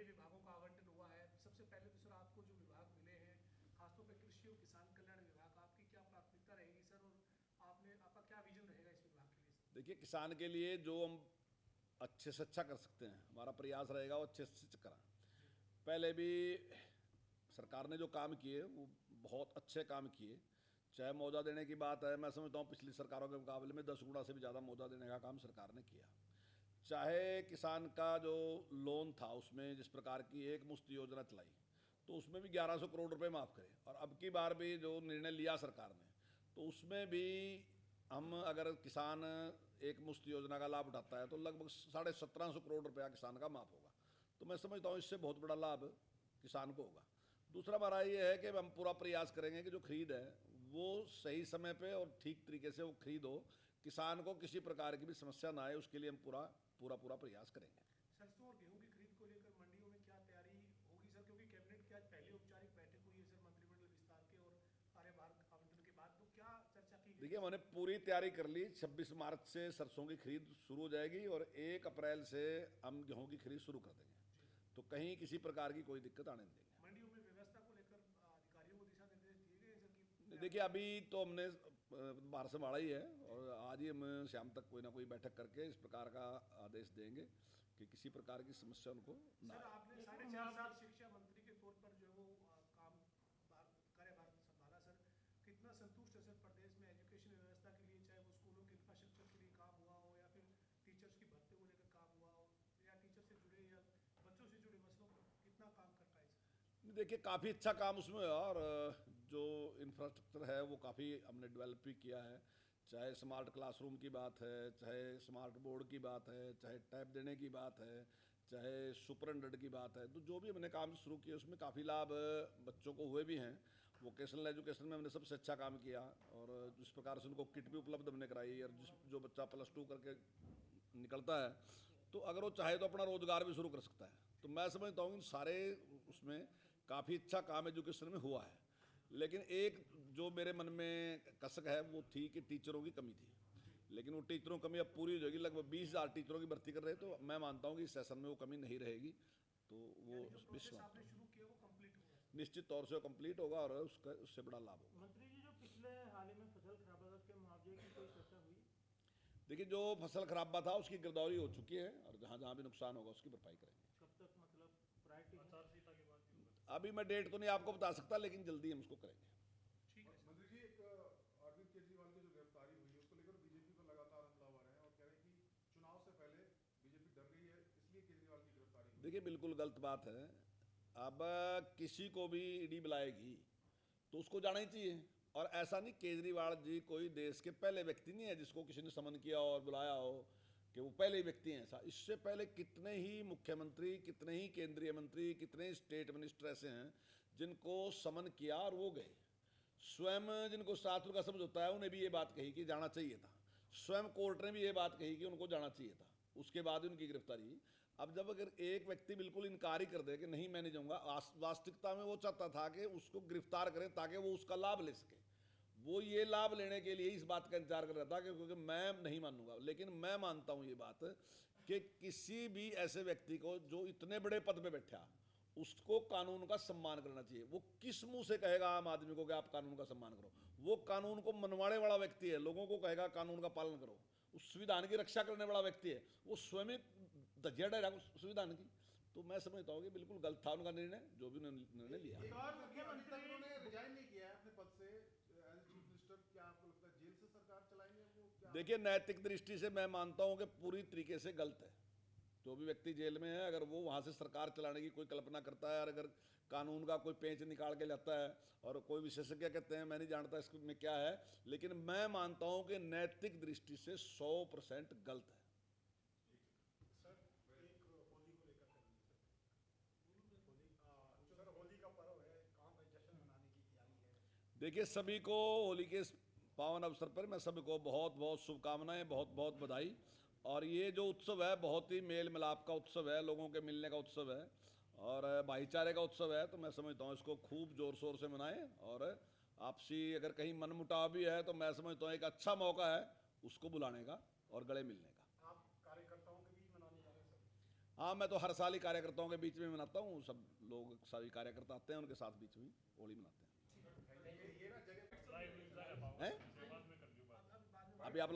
नए विभागों का आवंटन हुआ है। सबसे पहले तो सर आपको जो विभाग मिले हैं, खासतौर पर कृषि और किसान कल्याण विभाग, आपकी क्या प्राथमिकता रहेगी सर, और आपका क्या विजन रहेगा इस विभाग के लिए सर? देखिए, किसान के लिए जो हम अच्छे से अच्छा कर सकते हैं, हमारा प्रयास रहेगा वो अच्छे से करा। पहले भी सरकार ने जो काम किए वो बहुत अच्छे काम किए। चाहे मुआवजा देने की बात है, मैं समझता हूँ पिछली सरकारों के मुकाबले में 10 गुना से भी ज़्यादा मुआवजा देने का काम सरकार ने किया। चाहे किसान का जो लोन था उसमें जिस प्रकार की एक मुश्त योजना चलाई, तो उसमें भी 1100 करोड़ रुपए माफ़ करे। और अब की बार भी जो निर्णय लिया सरकार ने, तो उसमें भी हम अगर किसान एक मुश्त योजना का लाभ उठाता है तो लगभग 1750 करोड़ रुपया किसान का माफ़ होगा। तो मैं समझता हूँ इससे बहुत बड़ा लाभ किसान को होगा। दूसरा हमारा ये है कि हम पूरा प्रयास करेंगे कि जो खरीद है वो सही समय पे और ठीक तरीके से वो खरीद हो, किसान को किसी प्रकार की भी समस्या ना आए, उसके लिए हम पूरा प्रयास करेंगे। सरसों और गेहूं की खरीद को लेकर मंडियों में क्या तैयारी होगी सर, क्योंकि कैबिनेट की आज पहली औपचारिक बैठक हुई है सर मंत्रिमंडल विस्तार के और कार्यभार आवंटन के बाद, तो क्या चर्चा की गई? देखिए, मैंने पूरी तैयारी कर ली। 26 मार्च से सरसों की खरीद शुरू हो जाएगी और 1 अप्रैल से हम गेहूं की खरीद शुरू कर देंगे। तो कहीं किसी प्रकार की कोई दिक्कत आने नहीं देंगे। मंडियों में व्यवस्था को लेकर अधिकारियों को दिशा निर्देश दिए गए हैं सर कि देखिए, अभी तो हमने बाहर से बाड़ा ही है और आज ही हम शाम तक कोई ना कोई बैठक करके इस प्रकार का आदेश देंगे कि किसी प्रकार की समस्या उनको ना सर आए। आपने 4.5 साल शिक्षा मंत्री के तौर पर जो है वो कार्यभार संभाला सर, कितना संतुष्ट है सर प्रदेश में एजुकेशन व्यवस्था के लिए, चाहे वो स्कूलों के इंफ्रास्ट्रक्चर के लिए काम हुआ हो या फिर टीचर्स की भर्ती को लेकर काम हुआ हो या टीचर से जुड़े या बच्चों से जुड़े मसलों पर कितना काम कर पाए सर? देखिए, काफ़ी अच्छा काम उसमें हुआ और जो इंफ्रास्ट्रक्चर है वो काफ़ी हमने डेवलप भी किया है। चाहे स्मार्ट क्लासरूम की बात है, चाहे स्मार्ट बोर्ड की बात है, चाहे टैब देने की बात है, चाहे सुपरटेंडेंट की बात है, तो जो भी हमने काम शुरू किए उसमें काफ़ी लाभ बच्चों को हुए भी हैं। वोकेशनल एजुकेशन में हमने सबसे अच्छा काम किया और जिस प्रकार से उनको किट भी उपलब्ध हमने कराई। और जो बच्चा +2 करके निकलता है तो अगर वो चाहे तो अपना रोजगार भी शुरू कर सकता है। तो मैं समझता हूँ इन सारे उसमें काफ़ी अच्छा काम एजुकेशन में हुआ है। लेकिन एक जो मेरे मन में कसक है वो थी कि टीचरों की कमी थी, लेकिन वो टीचरों की कमी अब पूरी हो जाएगी। लगभग 20,000 टीचरों की भर्ती कर रहे हैं, तो मैं मानता हूँ कि इस सेशन में वो कमी नहीं रहेगी। तो वो यानी जो प्रोसेस विश्वास आपने शुरू किया वो कंप्लीट हुआ है? निश्चित तौर से वो कंप्लीट होगा और उससे बड़ा लाभ होगा। मंत्री जी, जो पिछले हाल ही में फसल खराबत के मुआवजे की कोई चर्चा हुई? देखिए, जो फसल खराबा था उसकी गिरदावरी हो चुकी है और जहाँ जहाँ भी नुकसान होगा उसकी भरपाई करेंगे। कब तक मतलब प्रायोरिटी? अभी मैं डेट तो नहीं आपको बता सकता, लेकिन जल्दी हम उसको करेंगे। ठीक है सर। मंत्री जी, एक अरविंद केजरीवाल की जो गिरफ्तारी हुई है उसको लेकर बीजेपी पर लगातार हमला हो रहे हैं और कह रहे हैं कि चुनाव से पहले बीजेपी डर गई है, इसलिए केजरीवाल की गिरफ्तारी हुई। देखिए, बिल्कुल गलत बात है। अब किसी को भी ईडी बुलाएगी तो उसको जाना ही चाहिए। और ऐसा नहीं, केजरीवाल जी कोई देश के पहले व्यक्ति नहीं है जिसको किसी ने समन किया और बुलाया हो कि वो पहले ही व्यक्ति हैं। ऐसा इससे पहले कितने ही मुख्यमंत्री, कितने ही केंद्रीय मंत्री, कितने ही स्टेट मिनिस्टर ऐसे हैं जिनको समन किया और वो गए। स्वयं जिनको शास्त्र का समझ होता है उन्हें भी ये बात कही कि जाना चाहिए था। स्वयं कोर्ट ने भी ये बात कही कि उनको जाना चाहिए था, उसके बाद उनकी गिरफ्तारी। अब जब अगर एक व्यक्ति बिल्कुल इनकार ही कर दे कि नहीं मैं नहीं जाऊंगा, वास्तविकता में वो चाहता था कि उसको गिरफ्तार करें ताकि वो उसका लाभ ले सके। वो ये लाभ लेने के लिए इस बात का इंतजार कर रहा था कि क्योंकि मैं नहीं मानूंगा। लेकिन मैं मानता हूं ये बात कि किसी भी ऐसे व्यक्ति को जो इतने बड़े पद पे बैठा, उसको कानून का सम्मान करना चाहिए। वो किस मुंह से कहेगा आम आदमी को कि आप कानून का सम्मान करो? वो कानून को मनवाने वाला व्यक्ति है, लोगों को कहेगा कानून का पालन करो। उस संविधान की रक्षा करने वाला व्यक्ति है, वो स्वयं धज्जिया डरा संविधान की। तो मैं समझता हूँ कि बिल्कुल गलत था उनका निर्णय, जो भी उन्होंने निर्णय लिया। उन्होंने रिजाइन नहीं किया है अपने पद से एज चीफ मिनिस्टर, क्या आपको लगता है जेल से सरकार चलाएंगे वो क्या? देखिए, नैतिक दृष्टि से मैं मानता हूं कि पूरी तरीके से गलत है। जो भी व्यक्ति जेल में है, अगर वो वहां से सरकार चलाने की कोई कल्पना करता है और अगर कानून का कोई पेंच निकाल के लाता है, और कोई विशेषज्ञ कहते हैं, मैं नहीं जानता इसमें क्या है, लेकिन मैं मानता हूं कि नैतिक दृष्टि से 100% गलत है। सर एक होली को लेकर सर, होली का पर्व है, कहाँ पर जश्न मनाने की तैयारी है? देखिए, सभी को होली के इस पावन अवसर पर मैं सभी को बहुत बहुत शुभकामनाएं, बहुत बहुत बधाई। और ये जो उत्सव है बहुत ही मेल मिलाप का उत्सव है, लोगों के मिलने का उत्सव है और भाईचारे का उत्सव है। तो मैं समझता हूँ इसको खूब जोर शोर से मनाएं। और आपसी अगर कहीं मनमुटाव भी है तो मैं समझता हूँ एक अच्छा मौका है उसको बुलाने का और गले मिलने का। आप कार्यकर्ताओं के बीच मनाने जा रहे हैं सर? हाँ, मैं तो हर साल ही कार्यकर्ताओं के बीच में मनाता हूँ, सब लोग सभी कार्यकर्ता आते हैं, उनके साथ बीच में होली मनाते हैं। ये ना जगह हैं? अब बाद में अभी आप